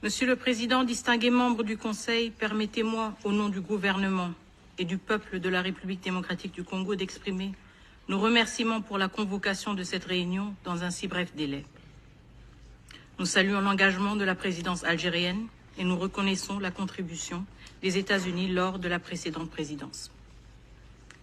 Monsieur le Président, distingués membres du Conseil, permettez-moi, au nom du gouvernement et du peuple de la République démocratique du Congo, d'exprimer nos remerciements pour la convocation de cette réunion dans un si bref délai. Nous saluons l'engagement de la présidence algérienne et nous reconnaissons la contribution des États-Unis lors de la précédente présidence.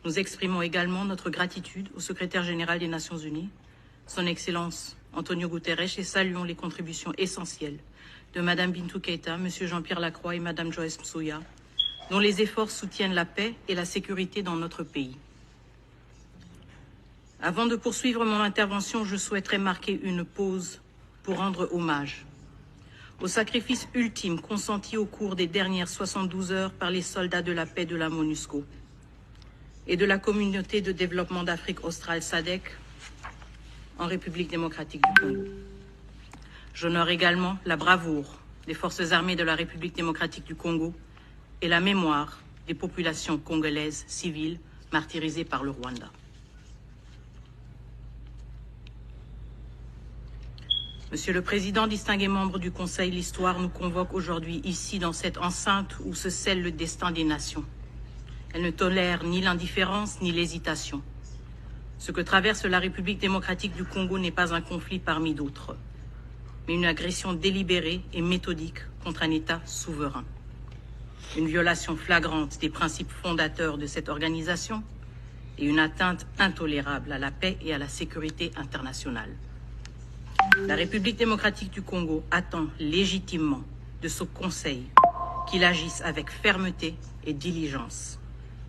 Nous exprimons également notre gratitude au secrétaire général des Nations Unies, son Excellence Antonio Guterres, et saluons les contributions essentielles de Madame Bintou Keïta, Monsieur Jean-Pierre Lacroix et Madame Joyce Msuya, dont les efforts soutiennent la paix et la sécurité dans notre pays. Avant de poursuivre mon intervention, je souhaiterais marquer une pause pour rendre hommage au sacrifice ultime consenti au cours des dernières 72 heures par les soldats de la paix de la MONUSCO et de la Communauté de développement d'Afrique australe SADC en République démocratique du Congo. J'honore également la bravoure des forces armées de la République démocratique du Congo et la mémoire des populations congolaises civiles martyrisées par le Rwanda. Monsieur le Président, distingués membres du Conseil, l'histoire nous convoque aujourd'hui ici dans cette enceinte où se scelle le destin des nations. Elle ne tolère ni l'indifférence ni l'hésitation. Ce que traverse la République démocratique du Congo n'est pas un conflit parmi d'autres, mais une agression délibérée et méthodique contre un État souverain. Une violation flagrante des principes fondateurs de cette organisation et une atteinte intolérable à la paix et à la sécurité internationale. La République démocratique du Congo attend légitimement de ce Conseil qu'il agisse avec fermeté et diligence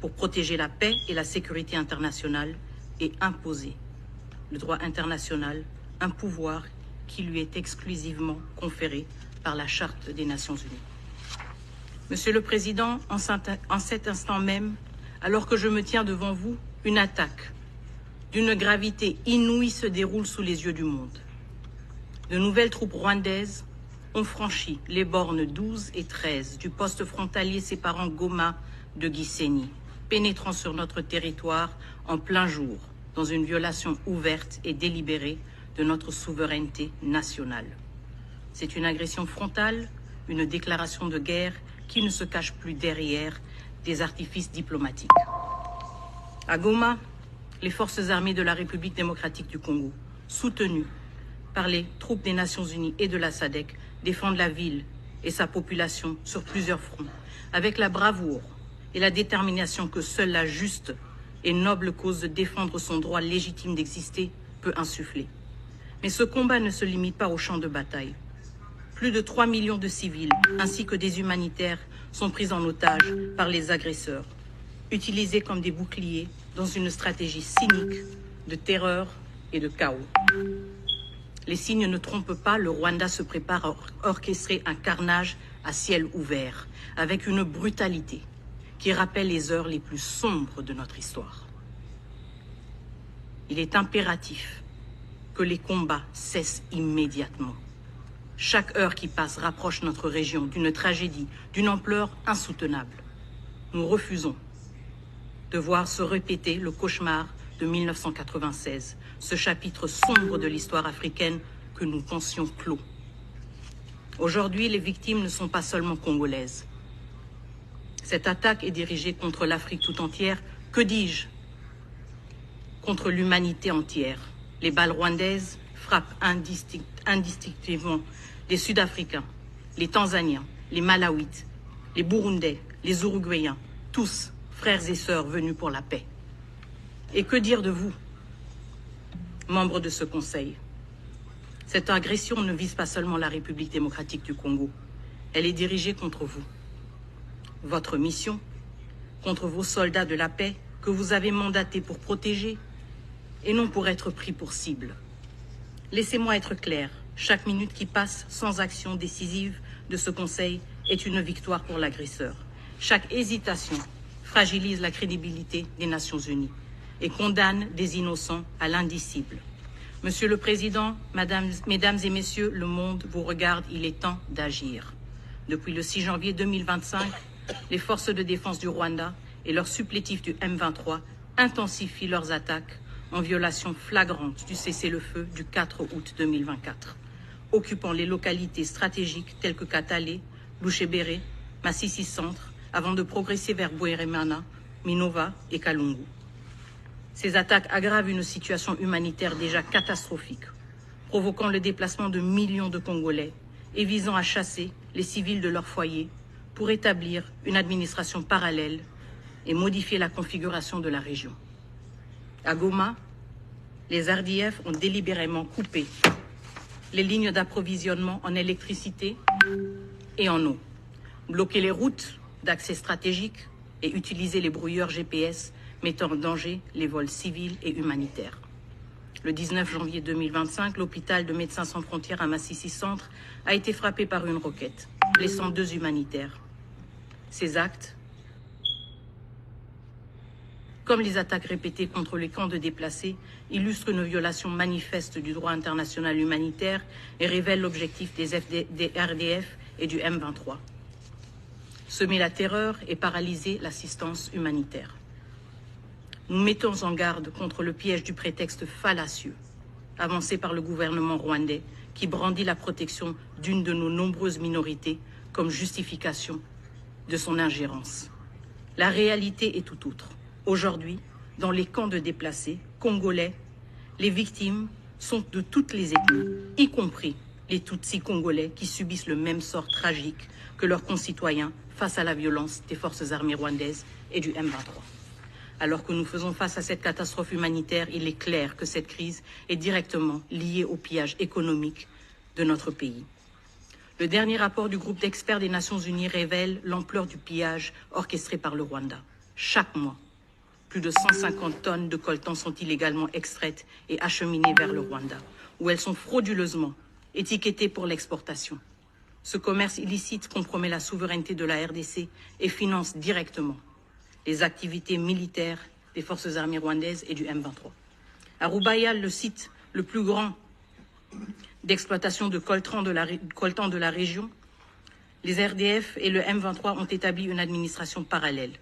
pour protéger la paix et la sécurité internationale et imposer le droit international, un pouvoir qui lui est exclusivement conféré par la Charte des Nations Unies. Monsieur le Président, en cet instant même, alors que je me tiens devant vous, une attaque d'une gravité inouïe se déroule sous les yeux du monde. De nouvelles troupes rwandaises ont franchi les bornes 12 et 13 du poste frontalier séparant Goma de Gisenyi, pénétrant sur notre territoire en plein jour, dans une violation ouverte et délibérée de notre souveraineté nationale. C'est une agression frontale, une déclaration de guerre qui ne se cache plus derrière des artifices diplomatiques. À Goma, les forces armées de la République démocratique du Congo, soutenues par les troupes des Nations Unies et de la SADC, défendent la ville et sa population sur plusieurs fronts, avec la bravoure et la détermination que seule la juste et noble cause de défendre son droit légitime d'exister peut insuffler. Mais ce combat ne se limite pas au champ de bataille. Plus de 3 millions de civils, ainsi que des humanitaires, sont pris en otage par les agresseurs, utilisés comme des boucliers dans une stratégie cynique de terreur et de chaos. Les signes ne trompent pas, le Rwanda se prépare à orchestrer un carnage à ciel ouvert, avec une brutalité qui rappelle les heures les plus sombres de notre histoire. Il est impératif que les combats cessent immédiatement. Chaque heure qui passe rapproche notre région d'une tragédie d'une ampleur insoutenable. Nous refusons de voir se répéter le cauchemar de 1996, ce chapitre sombre de l'histoire africaine que nous pensions clos. Aujourd'hui, les victimes ne sont pas seulement congolaises. Cette attaque est dirigée contre l'Afrique tout entière, que dis-je, contre l'humanité entière. Les balles rwandaises frappent indistinctement les Sud-Africains, les Tanzaniens, les Malawites, les Burundais, les Uruguayens, tous frères et sœurs venus pour la paix. Et que dire de vous, membres de ce Conseil? Cette agression ne vise pas seulement la République démocratique du Congo. Elle est dirigée contre vous. Votre mission, contre vos soldats de la paix que vous avez mandatés pour protéger et non pour être pris pour cible. Laissez-moi être clair, chaque minute qui passe sans action décisive de ce Conseil est une victoire pour l'agresseur. Chaque hésitation fragilise la crédibilité des Nations Unies et condamne des innocents à l'indicible. Monsieur le Président, Mesdames et Messieurs, le monde vous regarde, il est temps d'agir. Depuis le 6 janvier 2025, les forces de défense du Rwanda et leurs supplétifs du M23 intensifient leurs attaques en violation flagrante du cessez-le-feu du 4 août 2024. occupant les localités stratégiques telles que Katale, Louchébéré, Massissi Centre, avant de progresser vers Bouéremana, Minova et Kalungu. Ces attaques aggravent une situation humanitaire déjà catastrophique, provoquant le déplacement de millions de Congolais et visant à chasser les civils de leur foyer pour établir une administration parallèle et modifier la configuration de la région. À Goma, les RDF ont délibérément coupé les lignes d'approvisionnement en électricité et en eau, bloqué les routes d'accès stratégiques et utilisé les brouilleurs GPS mettant en danger les vols civils et humanitaires. Le 19 janvier 2025, l'hôpital de Médecins sans frontières à Massissi Centre a été frappé par une roquette, blessant 2 humanitaires. Ces actes, comme les attaques répétées contre les camps de déplacés, illustrent une violation manifeste du droit international humanitaire et révèlent l'objectif des RDF et du M23. Semer la terreur et paralyser l'assistance humanitaire. Nous mettons en garde contre le piège du prétexte fallacieux avancé par le gouvernement rwandais qui brandit la protection d'une de nos nombreuses minorités comme justification de son ingérence. La réalité est tout autre. Aujourd'hui, dans les camps de déplacés congolais, les victimes sont de toutes les ethnies, y compris les Tutsis congolais qui subissent le même sort tragique que leurs concitoyens face à la violence des forces armées rwandaises et du M23. Alors que nous faisons face à cette catastrophe humanitaire, il est clair que cette crise est directement liée au pillage économique de notre pays. Le dernier rapport du groupe d'experts des Nations Unies révèle l'ampleur du pillage orchestré par le Rwanda. Chaque mois, plus de 150 tonnes de coltan sont illégalement extraites et acheminées vers le Rwanda, où elles sont frauduleusement étiquetées pour l'exportation. Ce commerce illicite compromet la souveraineté de la RDC et finance directement les activités militaires des forces armées rwandaises et du M23. À Rubaya, le site le plus grand d'exploitation de coltan de la région, les RDF et le M23 ont établi une administration parallèle,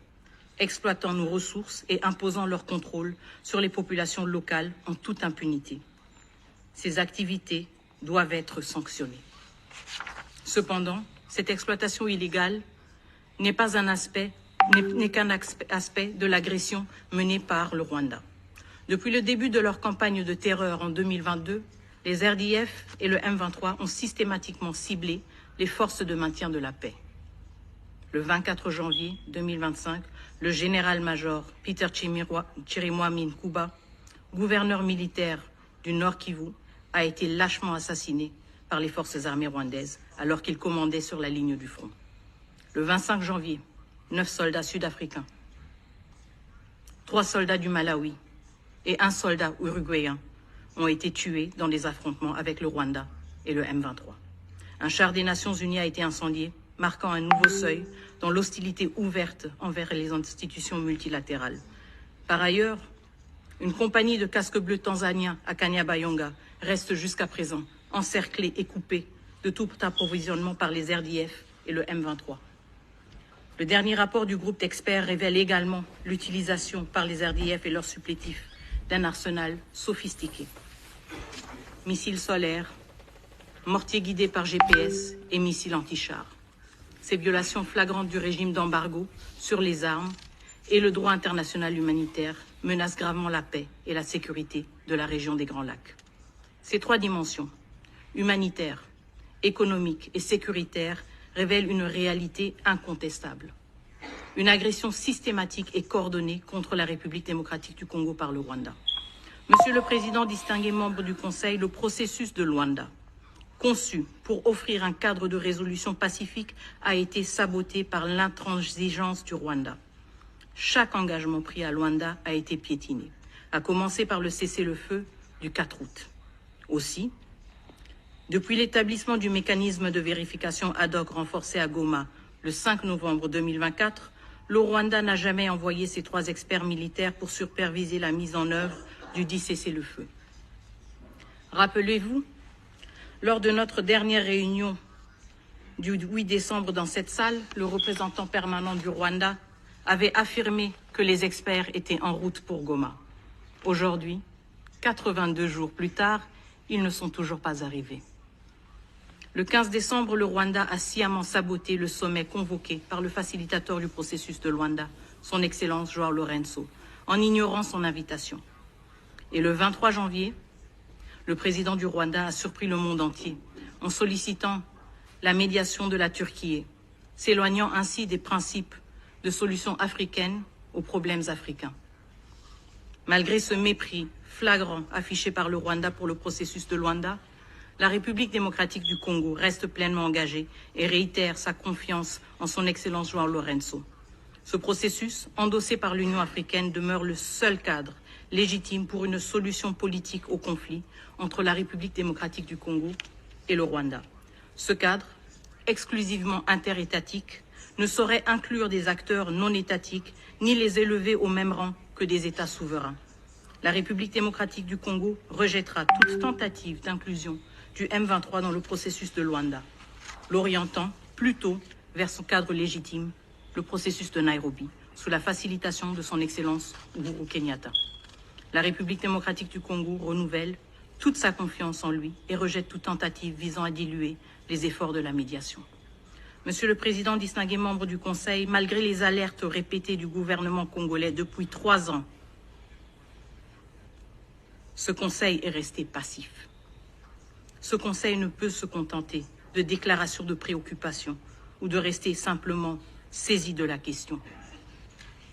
exploitant nos ressources et imposant leur contrôle sur les populations locales en toute impunité. Ces activités doivent être sanctionnées. Cependant, cette exploitation illégale n'est qu'un aspect de l'agression menée par le Rwanda. Depuis le début de leur campagne de terreur en 2022, les RDF et le M23 ont systématiquement ciblé les forces de maintien de la paix. Le 24 janvier 2025, le général-major Peter Chirimwami Nkuba, gouverneur militaire du Nord Kivu, a été lâchement assassiné par les forces armées rwandaises alors qu'il commandait sur la ligne du front. Le 25 janvier, 9 soldats sud-africains, 3 soldats du Malawi et 1 soldat uruguayen ont été tués dans des affrontements avec le Rwanda et le M23. Un char des Nations Unies a été incendié, marquant un nouveau seuil dans l'hostilité ouverte envers les institutions multilatérales. Par ailleurs, une compagnie de casques bleus tanzaniens à Kanyabayonga reste jusqu'à présent encerclée et coupée de tout approvisionnement par les RDF et le M23. Le dernier rapport du groupe d'experts révèle également l'utilisation par les RDF et leurs supplétifs d'un arsenal sophistiqué. Missiles solaires, mortiers guidés par GPS et missiles anti-chars. Ces violations flagrantes du régime d'embargo sur les armes et le droit international humanitaire menacent gravement la paix et la sécurité de la région des Grands Lacs. Ces 3 dimensions, humanitaire, économique et sécuritaire, révèle une réalité incontestable. Une agression systématique et coordonnée contre la République démocratique du Congo par le Rwanda. Monsieur le Président, distingué membre du Conseil, le processus de Luanda, conçu pour offrir un cadre de résolution pacifique, a été saboté par l'intransigeance du Rwanda. Chaque engagement pris à Luanda a été piétiné, à commencer par le cessez-le-feu du 4 août. Aussi, depuis l'établissement du mécanisme de vérification ad hoc renforcé à Goma le 5 novembre 2024, le Rwanda n'a jamais envoyé ses 3 experts militaires pour superviser la mise en œuvre du dit cessez-le-feu. Rappelez-vous, lors de notre dernière réunion du 8 décembre dans cette salle, le représentant permanent du Rwanda avait affirmé que les experts étaient en route pour Goma. Aujourd'hui, 82 jours plus tard, ils ne sont toujours pas arrivés. Le 15 décembre, le Rwanda a sciemment saboté le sommet convoqué par le facilitateur du processus de Luanda, son Excellence João Lourenço, en ignorant son invitation. Et le 23 janvier, le président du Rwanda a surpris le monde entier en sollicitant la médiation de la Turquie, s'éloignant ainsi des principes de solutions africaines aux problèmes africains. Malgré ce mépris flagrant affiché par le Rwanda pour le processus de Luanda, la République démocratique du Congo reste pleinement engagée et réitère sa confiance en son Excellence João Lourenço. Ce processus, endossé par l'Union africaine, demeure le seul cadre légitime pour une solution politique au conflit entre la République démocratique du Congo et le Rwanda. Ce cadre, exclusivement interétatique, ne saurait inclure des acteurs non étatiques ni les élever au même rang que des États souverains. La République démocratique du Congo rejettera toute tentative d'inclusion du M23 dans le processus de Luanda, l'orientant plutôt vers son cadre légitime, le processus de Nairobi, sous la facilitation de son Excellence Uhuru Kenyatta. La République démocratique du Congo renouvelle toute sa confiance en lui et rejette toute tentative visant à diluer les efforts de la médiation. Monsieur le Président, distingués membres du Conseil, malgré les alertes répétées du gouvernement congolais depuis 3 ans, ce Conseil est resté passif. Ce Conseil ne peut se contenter de déclarations de préoccupation ou de rester simplement saisi de la question.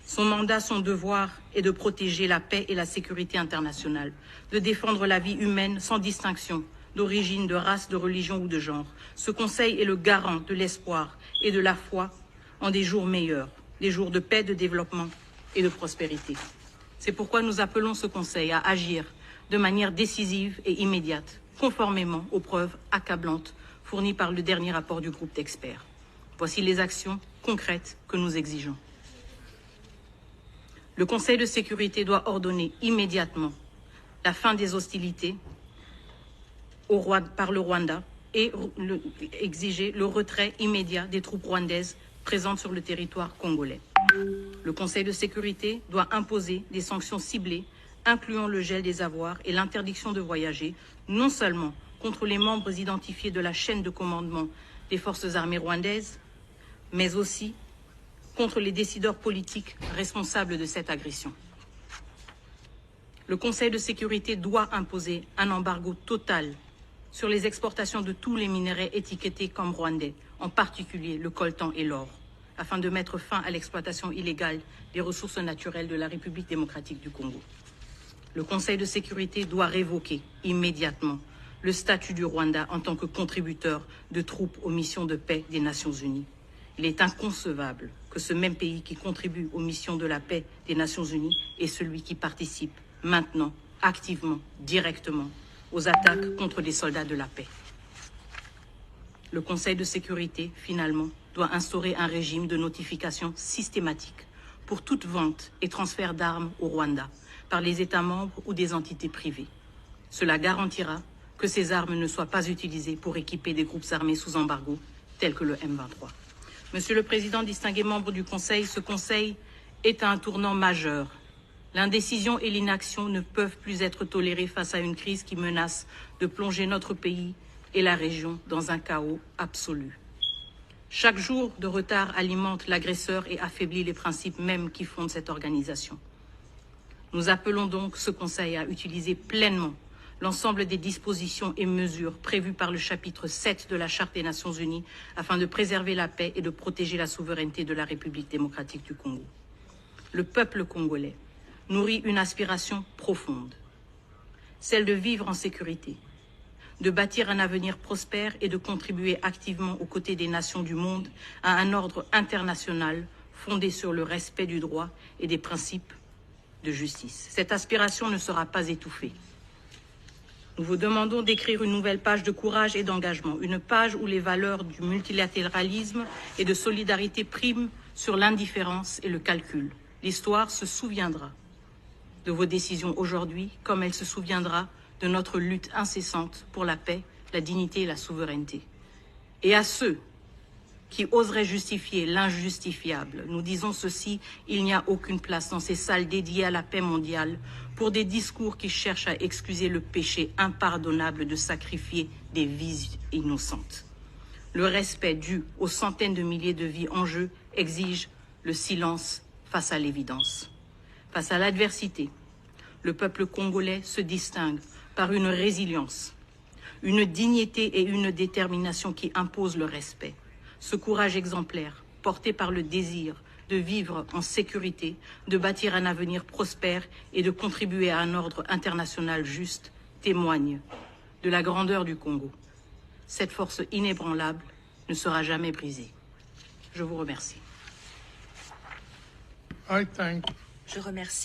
Son mandat, son devoir est de protéger la paix et la sécurité internationale, de défendre la vie humaine sans distinction d'origine, de race, de religion ou de genre. Ce Conseil est le garant de l'espoir et de la foi en des jours meilleurs, des jours de paix, de développement et de prospérité. C'est pourquoi nous appelons ce Conseil à agir de manière décisive et immédiate, conformément aux preuves accablantes fournies par le dernier rapport du groupe d'experts. Voici les actions concrètes que nous exigeons. Le Conseil de sécurité doit ordonner immédiatement la fin des hostilités par le Rwanda et exiger le retrait immédiat des troupes rwandaises présentes sur le territoire congolais. Le Conseil de sécurité doit imposer des sanctions ciblées incluant le gel des avoirs et l'interdiction de voyager, non seulement contre les membres identifiés de la chaîne de commandement des forces armées rwandaises, mais aussi contre les décideurs politiques responsables de cette agression. Le Conseil de sécurité doit imposer un embargo total sur les exportations de tous les minerais étiquetés comme rwandais, en particulier le coltan et l'or, afin de mettre fin à l'exploitation illégale des ressources naturelles de la République démocratique du Congo. Le Conseil de sécurité doit révoquer immédiatement le statut du Rwanda en tant que contributeur de troupes aux missions de paix des Nations Unies. Il est inconcevable que ce même pays qui contribue aux missions de la paix des Nations Unies est celui qui participe maintenant, activement, directement, aux attaques contre les soldats de la paix. Le Conseil de sécurité, finalement, doit instaurer un régime de notification systématique pour toute vente et transfert d'armes au Rwanda par les États membres ou des entités privées. Cela garantira que ces armes ne soient pas utilisées pour équiper des groupes armés sous embargo, tels que le M23. Monsieur le Président, distingués membres du Conseil, ce Conseil est à un tournant majeur. L'indécision et l'inaction ne peuvent plus être tolérées face à une crise qui menace de plonger notre pays et la région dans un chaos absolu. Chaque jour de retard alimente l'agresseur et affaiblit les principes mêmes qui fondent cette organisation. Nous appelons donc ce Conseil à utiliser pleinement l'ensemble des dispositions et mesures prévues par le chapitre 7 de la Charte des Nations Unies afin de préserver la paix et de protéger la souveraineté de la République démocratique du Congo. Le peuple congolais nourrit une aspiration profonde, celle de vivre en sécurité, de bâtir un avenir prospère et de contribuer activement aux côtés des nations du monde à un ordre international fondé sur le respect du droit et des principes de justice. Cette aspiration ne sera pas étouffée. Nous vous demandons d'écrire une nouvelle page de courage et d'engagement, une page où les valeurs du multilatéralisme et de solidarité priment sur l'indifférence et le calcul. L'histoire se souviendra de vos décisions aujourd'hui, comme elle se souviendra de notre lutte incessante pour la paix, la dignité et la souveraineté. Et à ceux qui oseraient justifier l'injustifiable, nous disons ceci, il n'y a aucune place dans ces salles dédiées à la paix mondiale pour des discours qui cherchent à excuser le péché impardonnable de sacrifier des vies innocentes. Le respect dû aux centaines de milliers de vies en jeu exige le silence face à l'évidence. Face à l'adversité, le peuple congolais se distingue par une résilience, une dignité et une détermination qui imposent le respect. Ce courage exemplaire, porté par le désir de vivre en sécurité, de bâtir un avenir prospère et de contribuer à un ordre international juste, témoigne de la grandeur du Congo. Cette force inébranlable ne sera jamais brisée. Je vous remercie. Je remercie